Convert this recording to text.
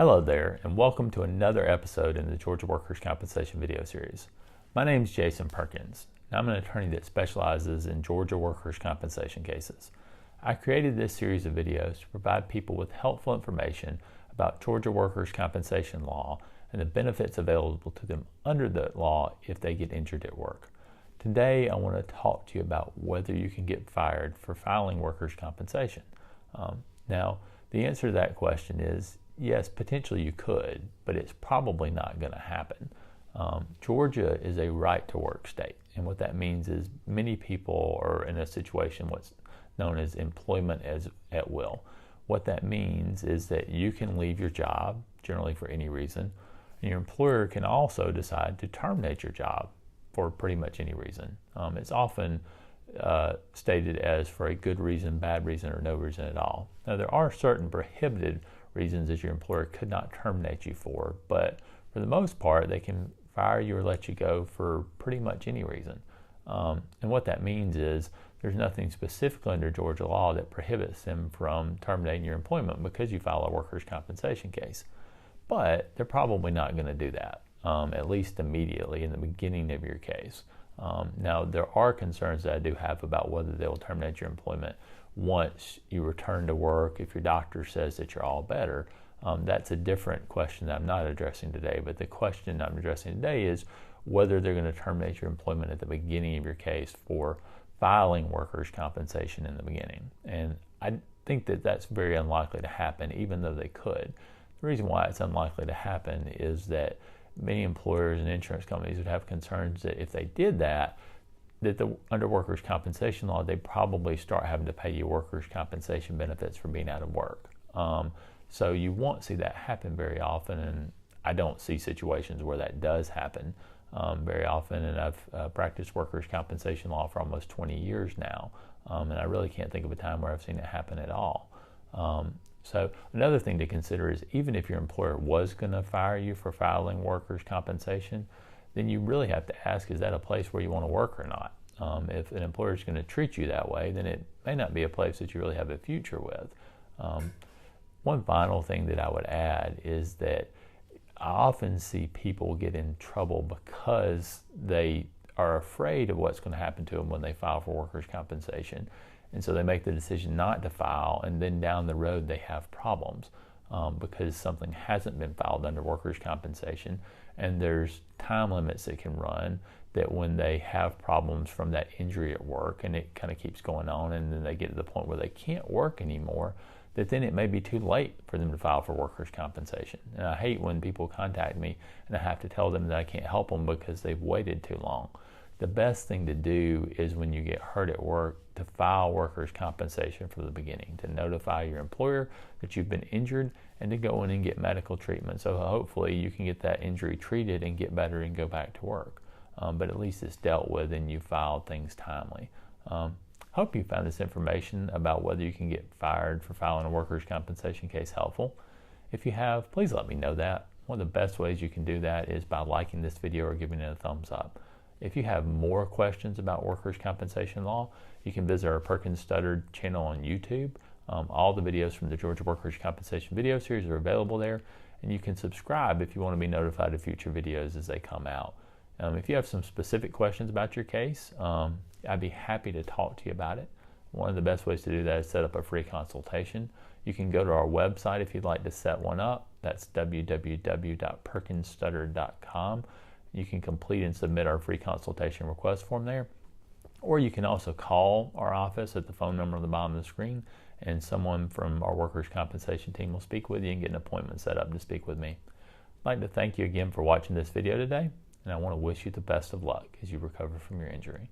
Hello there, and welcome to another episode in the Georgia Workers' Compensation video series. My name is Jason Perkins, and I'm an attorney that specializes in Georgia workers' compensation cases. I created this series of videos to provide people with helpful information about Georgia workers' compensation law and the benefits available to them under the law if they get injured at work. Today, I want to talk to you about whether you can get fired for filing workers' compensation. Now, the answer to that question is yes, potentially you could, but it's probably not going to happen. Georgia is a right-to-work state, and what that means is many people are in a situation what's known as employment at will. What that means is that you can leave your job, generally for any reason, and your employer can also decide to terminate your job for pretty much any reason. It's often stated as for a good reason, bad reason, or no reason at all. Now, there are certain prohibited reasons that your employer could not terminate you for, but for the most part, they can fire you or let you go for pretty much any reason. And what that means is there's nothing specifically under Georgia law that prohibits them from terminating your employment because you file a workers' compensation case. But they're probably not going to do that, at least immediately in the beginning of your case. Now, there are concerns that I do have about whether they will terminate your employment once you return to work, if your doctor says that you're all better. That's a different question that I'm not addressing today, but the question I'm addressing today is whether they're going to terminate your employment at the beginning of your case for filing workers' compensation in the beginning. And I think that that's very unlikely to happen, even though they could. The reason why it's unlikely to happen is that many employers and insurance companies would have concerns that if they did that, under workers' compensation law, they probably start having to pay you workers' compensation benefits for being out of work. So you won't see that happen very often, and I don't see situations where that does happen very often. And I've practiced workers' compensation law for almost 20 years now, and I really can't think of a time where I've seen it happen at all. So another thing to consider is even if your employer was going to fire you for filing workers' compensation, then you really have to ask, is that a place where you want to work or not? If an employer is going to treat you that way, then it may not be a place that you really have a future with. One final thing that I would add is that I often see people get in trouble because they are afraid of what's going to happen to them when they file for workers' compensation. And so they make the decision not to file, and then down the road they have problems because something hasn't been filed under workers' compensation, and there's time limits that can run that when they have problems from that injury at work, and it kind of keeps going on, and then they get to the point where they can't work anymore, that then it may be too late for them to file for workers' compensation. And I hate when people contact me and I have to tell them that I can't help them because they've waited too long. The best thing to do is when you get hurt at work to file workers' compensation from the beginning, to notify your employer that you've been injured and to go in and get medical treatment. So hopefully you can get that injury treated and get better and go back to work. But at least it's dealt with and you filed things timely. Hope you found this information about whether you can get fired for filing a workers' compensation case helpful. If you have, please let me know that. One of the best ways you can do that is by liking this video or giving it a thumbs up. If you have more questions about workers' compensation law, you can visit our Perkins Studdard channel on YouTube. All the videos from the Georgia Workers' Compensation video series are available there, and you can subscribe if you want to be notified of future videos as they come out. If you have some specific questions about your case, I'd be happy to talk to you about it. One of the best ways to do that is set up a free consultation. You can go to our website if you'd like to set one up. That's www.perkinsstuddard.com. You can complete and submit our free consultation request form there. Or you can also call our office at the phone number on the bottom of the screen, and someone from our workers' compensation team will speak with you and get an appointment set up to speak with me. I'd like to thank you again for watching this video today, and I want to wish you the best of luck as you recover from your injury.